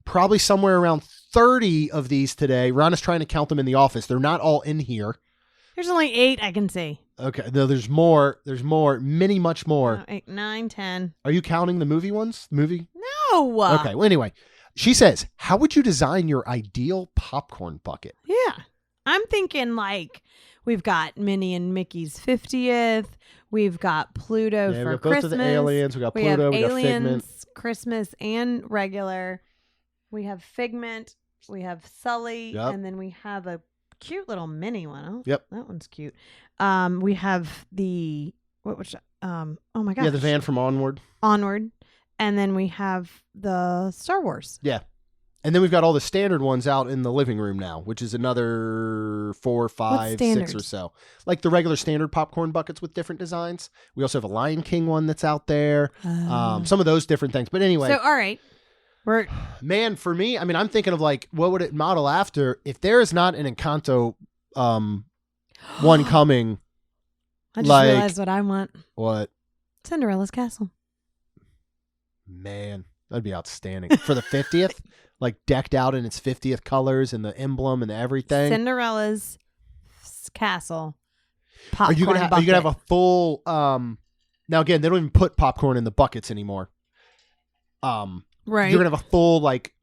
probably somewhere around 30 of these today. Ron is trying to count them in the office. They're not all in here. There's only 8 I can see. Okay. No, there's more. There's more. Many, much more. 8, 9, 10. Are you counting the movie ones? Movie? No. Okay. Well, anyway, she says, how would you design your ideal popcorn bucket? Yeah. I'm thinking like we've got Minnie and Mickey's 50th. We've got Pluto Yeah, for we got both Christmas. of the aliens. We got We Pluto. have We got Figment. aliens, Christmas, and regular. We have Figment. We have Sully. Yep. And then we have a cute little mini one. Oh, Yep. That one's cute. We have the, oh my gosh. Yeah, the van from Onward. Onward. And then we have the Star Wars. Yeah. And then we've got all the standard ones out in the living room now, which is another 4, 5, 6 or standards? so. Like the regular standard popcorn buckets with different designs. We also have a Lion King one that's out there. Some of those different things. But anyway. So, all right. Man, for me, I mean, I'm thinking of like, what would it model after? If there is not an Encanto one coming. I just like- realized what I want. What? Cinderella's castle. Man, that'd be outstanding. For the 50th, like decked out in its 50th colors and the emblem and everything. Cinderella's castle. Are Popcorn you gonna have a full now again, they don't even put popcorn in the buckets anymore. right? You're gonna have a full like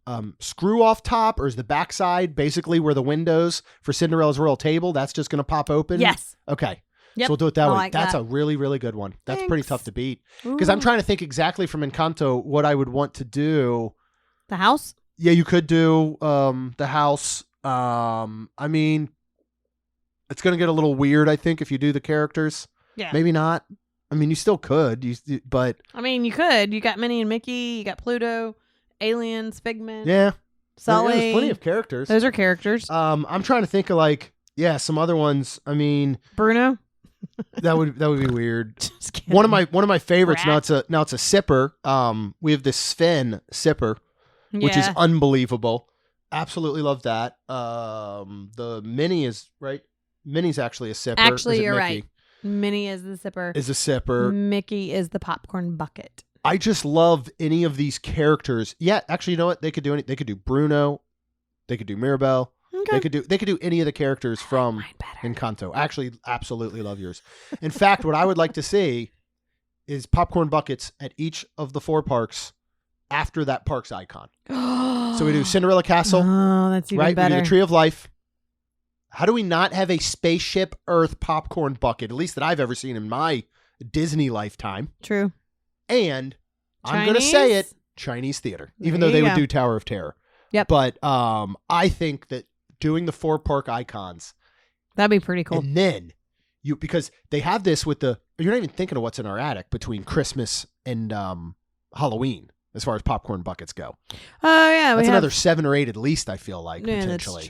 screw off top, or is the backside basically where the windows for Cinderella's royal table, that's just gonna pop open? Yes. Okay. Yep. So we'll do it that way. like That's that. a really, really good one. That's pretty Thanks. tough to beat. Because I'm Ooh. trying to think exactly from Encanto what I would want to do. The house. Yeah, you could do the house. I mean, it's going to get a little weird, I think, if you do the characters. Yeah. Maybe not. I mean, you still could, but I mean, you could. You got Minnie and Mickey. You got Pluto, aliens, Figment, yeah. Sully. There's plenty of characters. Those are characters. I'm trying to think of like, some other ones. I mean, Bruno. that would be weird. Just kidding. One of my favorites. Rat. Now it's a sipper. We have this Sven sipper, which is Yeah. unbelievable. Absolutely love that. The Minnie is right. Minnie's actually a sipper. Actually, Is it you're Mickey? right. Minnie is the sipper. Is a sipper. Mickey is the popcorn bucket. I just love any of these characters. Yeah, actually, you know what? They could do They could do Bruno. They could do Mirabelle. Okay. They could do any of the characters from Mine better. Encanto. I actually absolutely love yours. In fact, what I would like to see is popcorn buckets at each of the 4 parks after that park's icon. So we do Cinderella Castle, Oh, that's even right? better. We do the Tree of Life. How do we not have a Spaceship Earth popcorn bucket, at least that I've ever seen in my Disney lifetime? True. And I'm going to say it, Chinese? Chinese theater, There even though you they would go. do Tower of Terror. Yep. But I think that doing the 4 park icons, That'd be pretty cool. and then because they have this with you're not even thinking of what's in our attic between Christmas and Halloween. as far as popcorn buckets go. Oh yeah, That's another 7 or 8 at least, I feel like, yeah, potentially.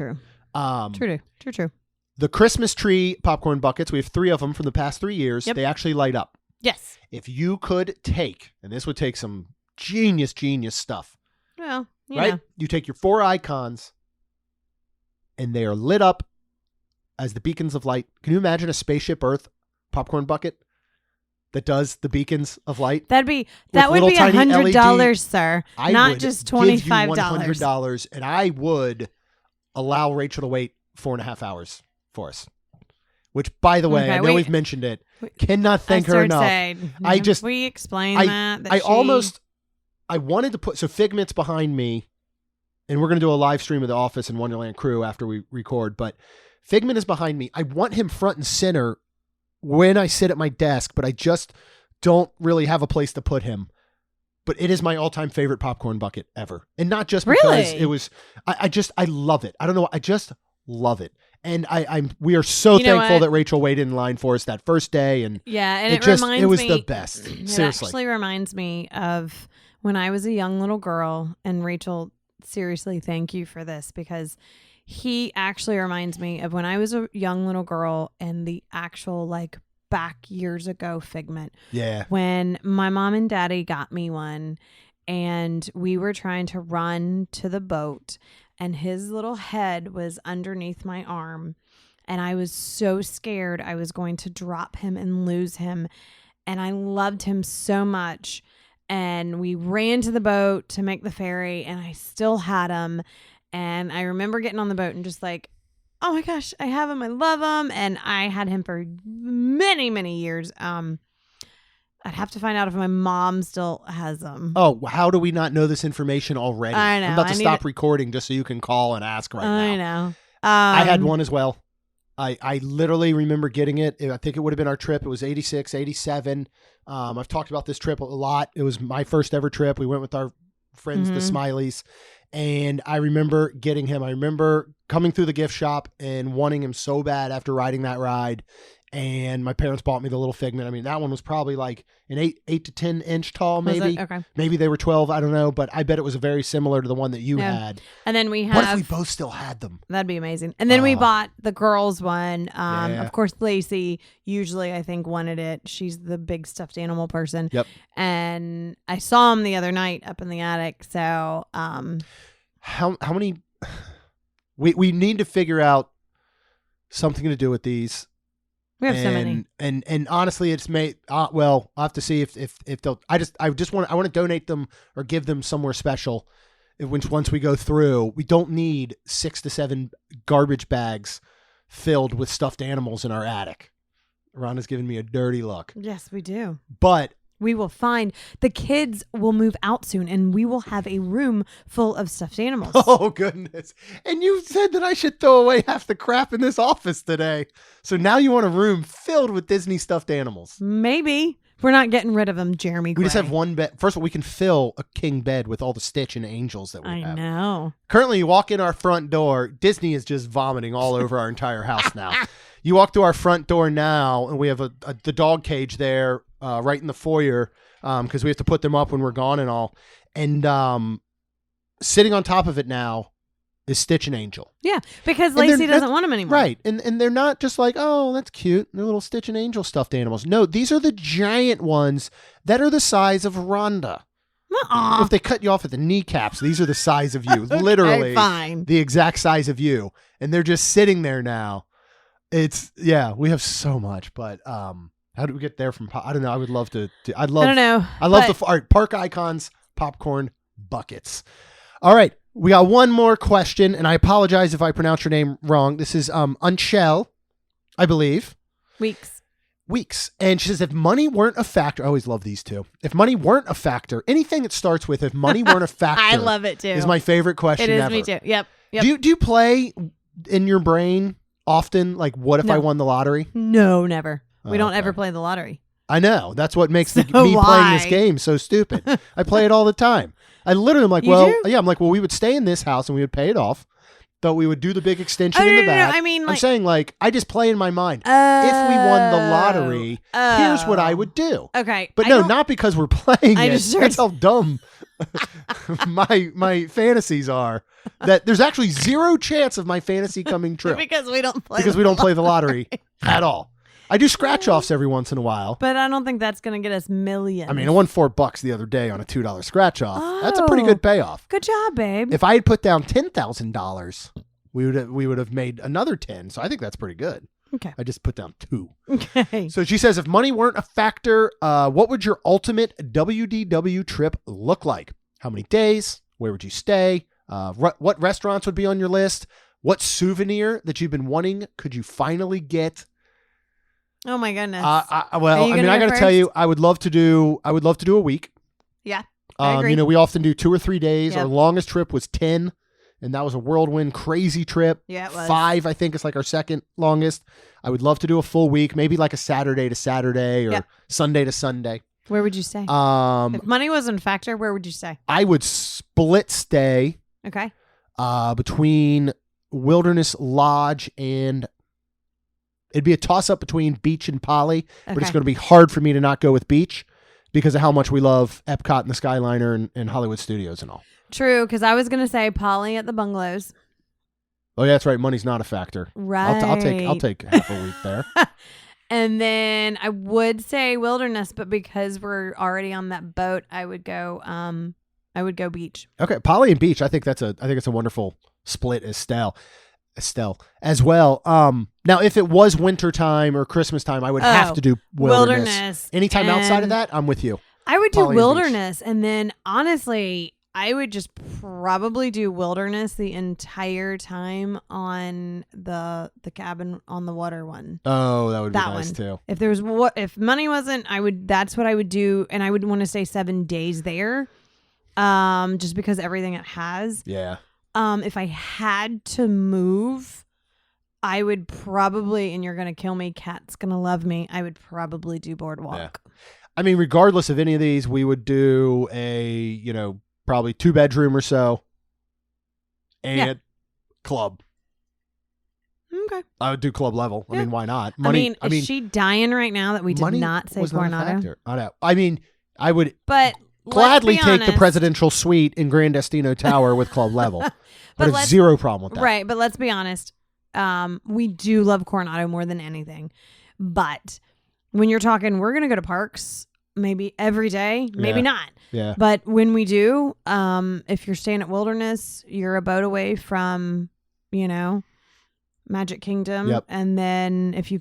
That's true. True. The Christmas tree popcorn buckets, we have 3 of them from the past 3 years. Yep. They actually light up. Yes. If you could take, and this would take some genius stuff, Well, right? know. You take your 4 icons and they are lit up as the beacons of light. Can you imagine a Spaceship Earth popcorn bucket that does the beacons of light? That would be little tiny $100, sir. I not would just give you $25. $100, and I would allow Rachel to wait 4.5 hours for us. Which, by the way, Okay, I know we've mentioned it. Cannot thank her enough. We explained that I wanted to put, so Figment's behind me, and we're going to do a live stream of The Office and Wonderland Crew after we record, but Figment is behind me. I want him front and center when I sit at my desk, but I just don't really have a place to put him. But it is my all-time favorite popcorn bucket ever. And not just because it was, I love it. I don't know. I just love it. And we are so thankful that Rachel waited in line for us that first day. And yeah, and it was the best. Seriously. It actually reminds me of when I was a young little girl, and Rachel, seriously, thank you for this, because he actually reminds me of when I was a young little girl and the actual back years ago Figment. Yeah. When my mom and daddy got me one and we were trying to run to the boat and his little head was underneath my arm and I was so scared I was going to drop him and lose him. And I loved him so much. And we ran to the boat to make the ferry and I still had him. And I remember getting on the boat and just oh my gosh, I have him. I love him. And I had him for many, many years. I'd have to find out if my mom still has them. Oh, how do we not know this information already? I know. I'm about to stop recording just so you can call and ask now. I know. I had one as well. I literally remember getting it. I think it would have been our trip. It was 86, 87. I've talked about this trip a lot. It was my first ever trip. We went with our friends, the Smileys. And I remember getting him. I remember coming through the gift shop and wanting him so bad after riding that ride. And my parents bought me the little Figment. I mean, that one was probably an 8 to 10 inch tall, maybe. Okay. Maybe they were 12. I don't know. But I bet it was very similar to the one that you had. And then we have. What if we both still had them? That'd be amazing. And then we bought the girls one. Of course, Lacey usually, I think, wanted it. She's the big stuffed animal person. Yep. And I saw him the other night up in the attic. So, how many? We need to figure out something to do with these. We have so many. And honestly, it's made. Well, I'll have to see if they'll. I want to donate them or give them somewhere special. Once we go through, we don't need 6 to 7 garbage bags filled with stuffed animals in our attic. Rhonda's giving me a dirty look. Yes, we do. But we will find the kids will move out soon and we will have a room full of stuffed animals. Oh, goodness. And you said that I should throw away half the crap in this office today. So now you want a room filled with Disney stuffed animals. Maybe. We're not getting rid of them, Jeremy Gray. We just have one bed. First of all, we can fill a king bed with all the Stitch and Angels that we have. I know. Currently, you walk in our front door. Disney is just vomiting all over our entire house now. You walk through our front door now, and we have the dog cage there right in the foyer because we have to put them up when we're gone and all. And sitting on top of it now is Stitch and Angel. Yeah, because Lacey doesn't want them anymore. Right. And they're not just oh, that's cute. They're little Stitch and Angel stuffed animals. No, these are the giant ones that are the size of Rhonda. Uh-uh. If they cut you off at the kneecaps, these are the size of you. Literally fine. The exact size of you. And they're just sitting there now. We have so much, but how do we get there from? I don't know. I would love to. I don't know. I love the park icons, popcorn buckets. All right, we got one more question, and I apologize if I pronounce your name wrong. This is Unchel, I believe. Weeks, and she says, if money weren't a factor, I always love these two. If money weren't a factor, anything that starts with if money weren't a factor, I love it too. Is my favorite question ever. It is me too. Yep. Do you play in your brain often? Like, what if I won the lottery? No, never. We don't ever play the lottery. I know. That's what makes me playing this game so stupid. I play it all the time. I literally am like, I'm like, we would stay in this house and we would pay it off. Thought we would do the big extension Oh, in no, the no, no. back. I mean, I'm like- saying like I just play in my mind. If we won the lottery, here's what I would do. Okay. But I no, don't- not because we're playing I it. just That's how dumb my fantasies are. That there's actually zero chance of my fantasy coming true because we don't play. because we don't play the lottery at all. I do scratch offs every once in a while. But I don't think that's going to get us millions. I mean, I won $4 the other day on a $2 scratch off. That's a pretty Oh. good payoff. Good job, babe. If I had put down $10,000, we would have made another 10. So I think that's pretty good. Okay. I just put down 2. Okay. So she says, if money weren't a factor, what would your ultimate WDW trip look like? How many days? Where would you stay? What restaurants would be on your list? What souvenir that you've been wanting could you finally get? Oh my goodness. Well, Are you I mean, gonna I go got to tell first? you, I would love to do a week. Yeah. I agree. You know, we often do 2 or 3 days. Yep. Our longest trip was 10, and that was a whirlwind, crazy trip. Yeah, it was. 5, I think, is like our second longest. I would love to do a full week, maybe like a Saturday to Saturday or Yep. Sunday to Sunday. Where would you stay? If If money wasn't a factor, where would you stay? I would split stay Okay. between Wilderness Lodge and it'd be a toss-up between Beach and Poly, but it's Okay. going to be hard for me to not go with Beach because of how much we love Epcot and the Skyliner and Hollywood Studios and all. True, because I was going to say Polly at the bungalows. Oh, yeah, that's right. Money's not a factor. Right. I'll take half a week there. And then I would say wilderness, but because we're already on that boat, I would go beach. Okay, Poly and Beach. I think it's a wonderful split, Estelle as well. Now if it was winter time or Christmas time, I would have to do wilderness. Anytime outside of And that, I'm with you. I would do Poly and Beach. wilderness, and then honestly, I would just probably do wilderness the entire time on the cabin on the water one. Oh, that would be That nice one. too. If money wasn't, that's what I would do, and I would want to stay 7 days there, just because everything it has. Yeah. If I had to move, I would probably, and you're gonna kill me, Kat's gonna love me, I would probably do boardwalk. I mean, regardless of any of these, we would do probably 2-bedroom or so and club. Okay. I would do club level. I Yeah. mean, why not? Is she dying right now that we did money not say was not a Coronado? factor. I know. I mean, I would But gladly let's be take the honest. presidential suite in Grand Destino Tower with club level. but I have let's- zero problem with that. Right, but let's be honest. We do love Coronado more than anything. But when you're talking, we're going to go to parks maybe every day, maybe Yeah. not. Yeah. But when we do, if you're staying at Wilderness, you're a boat away from, Magic Kingdom. Yep. And then if you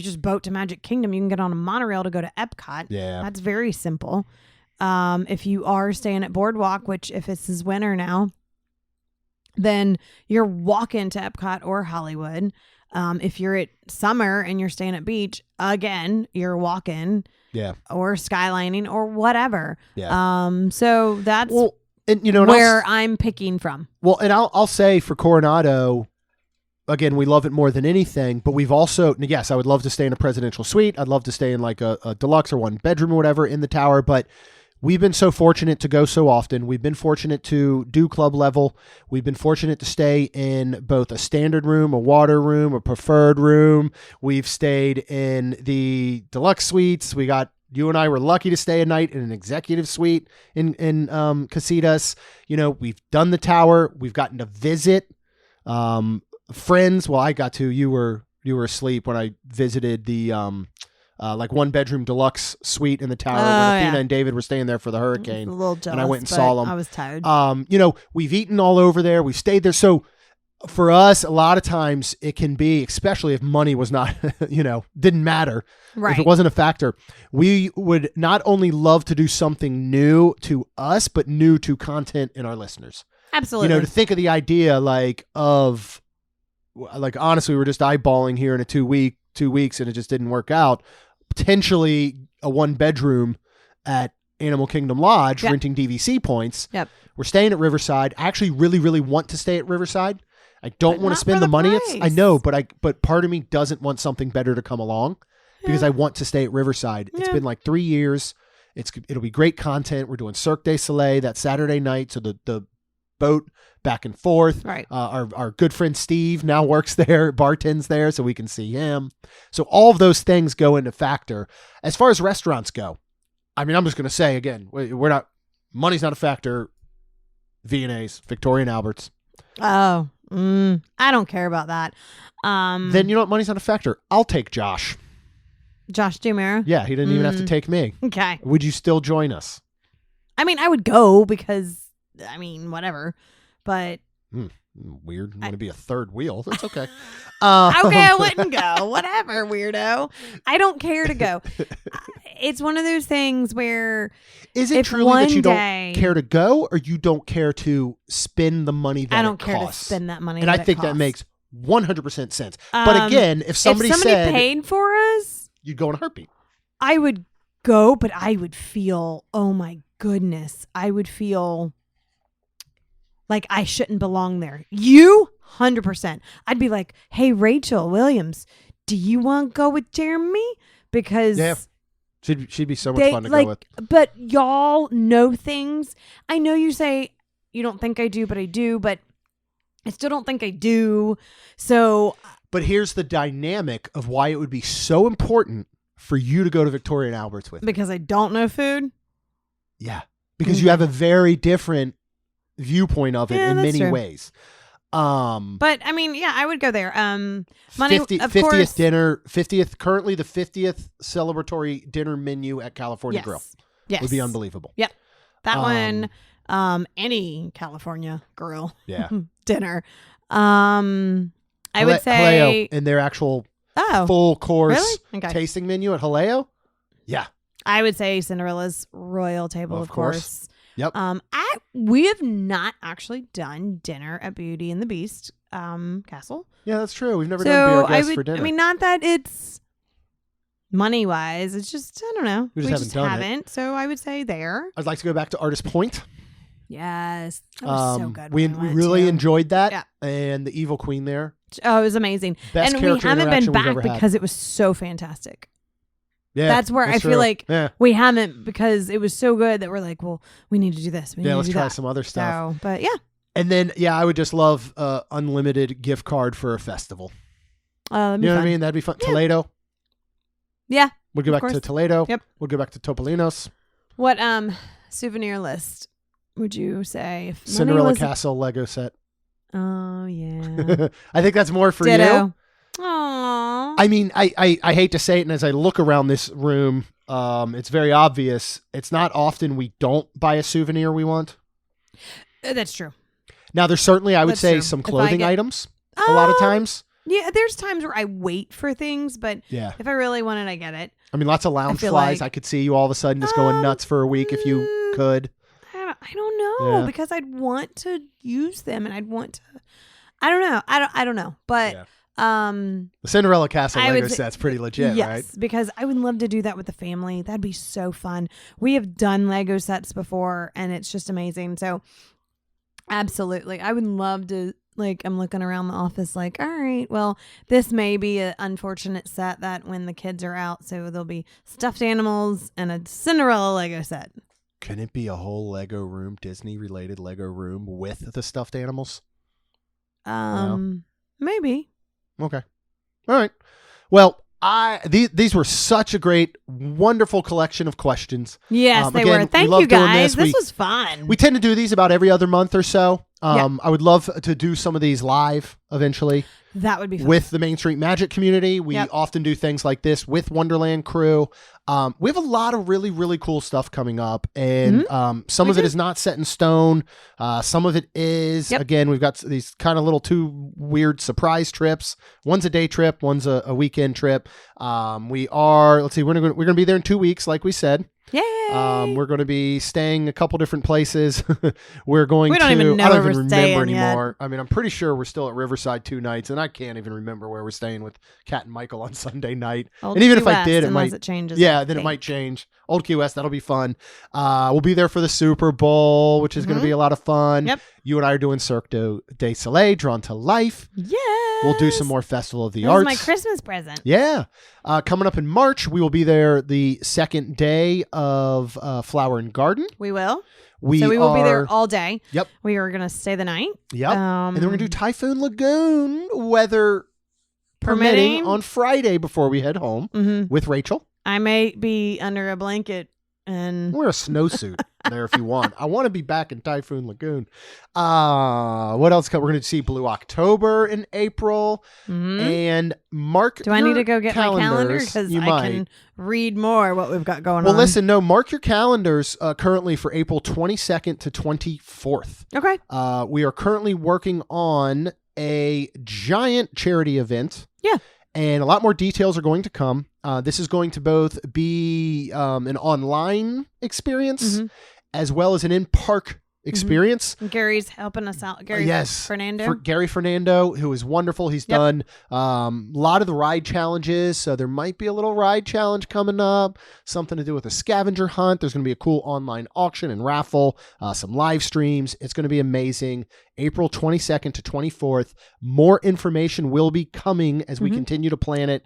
just boat to Magic Kingdom, you can get on a monorail to go to Epcot. Yeah. That's very simple. If you are staying at Boardwalk, which if this is winter now, then you're walking to Epcot or Hollywood. If you're at summer and you're staying at beach, again, you're walking Yeah. or skylining or whatever. Yeah. So that's Well, and and where I'm picking from. Well, and I'll say for Coronado, again, we love it more than anything, but we've also, yes, I would love to stay in a presidential suite. I'd love to stay in like a deluxe or 1-bedroom or whatever in the tower, but we've been so fortunate to go so often. We've been fortunate to do club level. We've been fortunate to stay in both a standard room, a water room, a preferred room. We've stayed in the deluxe suites. You and I were lucky to stay a night in an executive suite in Casitas. We've done the tower. We've gotten to visit friends. Well, I got to. You were asleep when I visited the like 1-bedroom deluxe suite in the tower when Athena and David were staying there for the hurricane. A little jealous, and I went and saw them. I was tired. We've eaten all over there. We've stayed there. So for us, a lot of times it can be, especially if money was not, didn't matter. Right. If it wasn't a factor, we would not only love to do something new to us, but new to content and our listeners. Absolutely. To think of the idea honestly, we're just eyeballing here in 2 weeks and it just didn't work out. Potentially a 1-bedroom at Animal Kingdom Lodge, Yep. renting DVC points. Yep. We're staying at Riverside. I actually really, really want to stay at Riverside. I don't But want not to spend for the the money. price. I know, but part of me doesn't want something better to come along because Yeah. I want to stay at Riverside. It's Yeah. been like 3 years. It'll be great content. We're doing Cirque du Soleil that Saturday night. So the boat back and forth. Right. Our good friend Steve now works there, bartends there, so we can see him. So all of those things go into factor. As far as restaurants go, I mean, I'm just going to say again, money's not a factor. V&A's, Victoria and Albert's. Oh, I don't care about that. Then you know what? Money's not a factor. I'll take Josh. Josh Dumera. Yeah, he didn't even have to take me. Okay. Would you still join us? I mean, I would go because, I mean, whatever. But weird. I'm going to be a third wheel. That's okay. okay, I wouldn't go. Whatever, weirdo. I don't care to go. It's one of those things where is it truly that you don't care to go, or you don't care to spend the money that I don't it care costs? to spend that money. And I think that makes 100% sense. But again, if somebody said paid for us, you'd go in a heartbeat. I would go, but I would feel, oh my goodness, I would feel like I shouldn't belong there. 100%. I'd be like, hey, Rachel Williams, do you want to go with Jeremy? Because she'd be so much fun to go with. But y'all know things. I know you say you don't think I do, but I do. But I still don't think I do. So. But here's the dynamic of why it would be so important for you to go to Victoria and Albert's with me. Because I don't know food? Yeah. Because you have a very different viewpoint of it in many ways. But I mean, yeah, I would go there. Money, 50th course. dinner, 50th, currently the 50th celebratory dinner menu at California Grill. Yes. Would be unbelievable. Yep. That one, any California Grill dinner. I would say Haleo in their actual full course tasting menu at Haleo. Yeah. I would say Cinderella's Royal Table, of course. Yep. We have not actually done dinner at Beauty and the Beast Castle. Yeah, that's true. We've never done Be Our Guest for dinner. I mean, not that it's money wise. It's just, I don't know. We just haven't done it. So I would say there. I'd like to go back to Artist Point. Yes. That was so good. We really enjoyed that. Yeah. And the Evil Queen there. Oh, it was amazing. Best and we haven't been back because because it was so fantastic. Yeah, that's where I feel like we haven't, because it was so good that we're like, well, we need to do this. Let's try some other stuff. So, but yeah. And then, I would just love unlimited gift card for a festival. You know what I mean? That'd be fun. Yeah. Toledo. Yeah. We'll go back to Toledo. Yep. We'll go back to Topolino's. What souvenir list would you say? If Cinderella Castle Lego set. Oh, yeah. I think that's more for Ditto. you. Aww. I mean, I hate to say it, and as I look around this room, it's very obvious. It's not often we don't buy a souvenir we want. That's true. Now, there's certainly, I would say, some clothing items a lot of times. Yeah, there's times where I wait for things, but if I really want it, I get it. I mean, lots of lounge flies. I could see you all of a sudden just going nuts for a week if you could. I don't know, because I'd want to use them, and I'd want to. I don't know. I don't know, but. The Cinderella Castle Lego set's pretty legit, yes, right? Because I would love to do that with the family. That'd be so fun. We have done Lego sets before, and it's just amazing. So, absolutely, I would love to. Like, I'm looking around the office like, all right, well, this may be an unfortunate set that when the kids are out, so there'll be stuffed animals and a Cinderella Lego set. Can it be a whole Lego room, Disney-related Lego room with the stuffed animals? Maybe. Okay. All right. Well, these were such a great, wonderful collection of questions. Yes, they were. Thank you, guys. This was fun. We tend to do these about every other month or so. I would love to do some of these live eventually. That would be fun. With the Main Street Magic community. We often do things like this with Wonderland Crew. We have a lot of really, really cool stuff coming up. And some of it is not set in stone. Some of it is. Again, we've got these kind of little two weird surprise trips. One's a day trip. One's a weekend trip. We're going to be there in 2 weeks, like we said. Yay! We're going to be staying a couple different places. We don't even know I don't where even we're remember staying anymore. yet. I mean, I'm pretty sure we're still at Riverside 2 nights, and I can't even remember where we're staying with Kat and Michael on Sunday night. And even if I did, it might change. Yeah, then it might change. Old Key West, that'll be fun. We'll be there for the Super Bowl, which is going to be a lot of fun. Yep. You and I are doing Cirque du Soleil, Drawn to Life. Yeah. We'll do some more Festival of the That Arts. was my Christmas present. Yeah. Coming up in March, we will be there the second day of Flower and Garden. We will. We will be there all day. Yep. We are going to stay the night. Yep. And then we're going to do Typhoon Lagoon, weather permitting, on Friday before we head home with Rachel. I may be under a blanket and wear a snowsuit there if you want. I want to be back in Typhoon Lagoon. What else? We're going to see Blue October in April. And mark Do I need to go get my calendar? calendars. Because You I might. can read more what we've got going on. Well, listen, no, mark your calendars currently for April 22nd to 24th. Okay. We are currently working on a giant charity event. Yeah. And a lot more details are going to come. This is going to both be an online experience as well as an in-park experience. Gary's helping us out. Gary Fernando. Gary Fernando, who is wonderful. He's done a lot of the ride challenges. So there might be a little ride challenge coming up, something to do with a scavenger hunt. There's going to be a cool online auction and raffle, some live streams. It's going to be amazing. April 22nd to 24th. More information will be coming as we continue to plan it,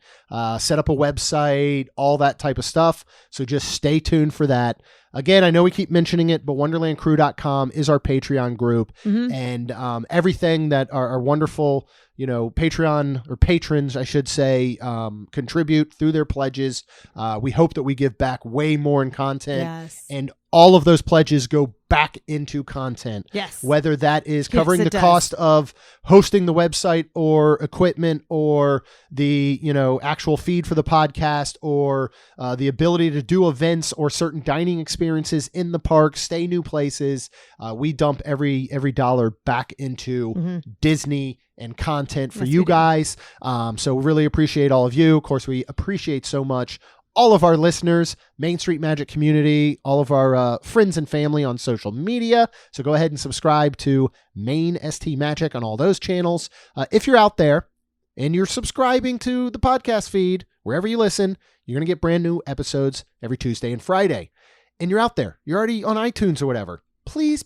set up a website, all that type of stuff. So just stay tuned for that. Again, I know we keep mentioning it, but wonderlandcrew.com is our Patreon group, and everything that our wonderful, Patreon or patrons, I should say, contribute through their pledges. We hope that we give back way more in content, and all of those pledges go back into content. Yes. Whether that is covering the does. cost of hosting the website or equipment or the, actual feed for the podcast or the ability to do events or certain dining experiences in the park, stay new places. We dump every dollar back into Disney and content for you guys. So really appreciate all of you. Of course, we appreciate so much all of our listeners, Main Street Magic community, all of our friends and family on social media. So go ahead and subscribe to Main ST Magic on all those channels. If you're out there and you're subscribing to the podcast feed, wherever you listen, you're going to get brand new episodes every Tuesday and Friday. And you're out there, you're already on iTunes or whatever. Please,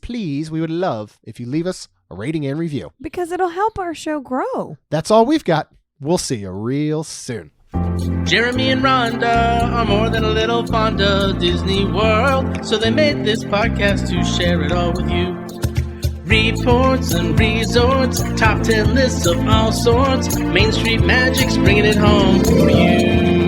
we would love if you leave us a rating and review. Because it'll help our show grow. That's all we've got. We'll see you real soon. Jeremy and Rhonda are more than a little fond of Disney World, so they made this podcast to share it all with you. Reports and resorts, top 10 lists of all sorts, Main Street Magic's bringing it home for you.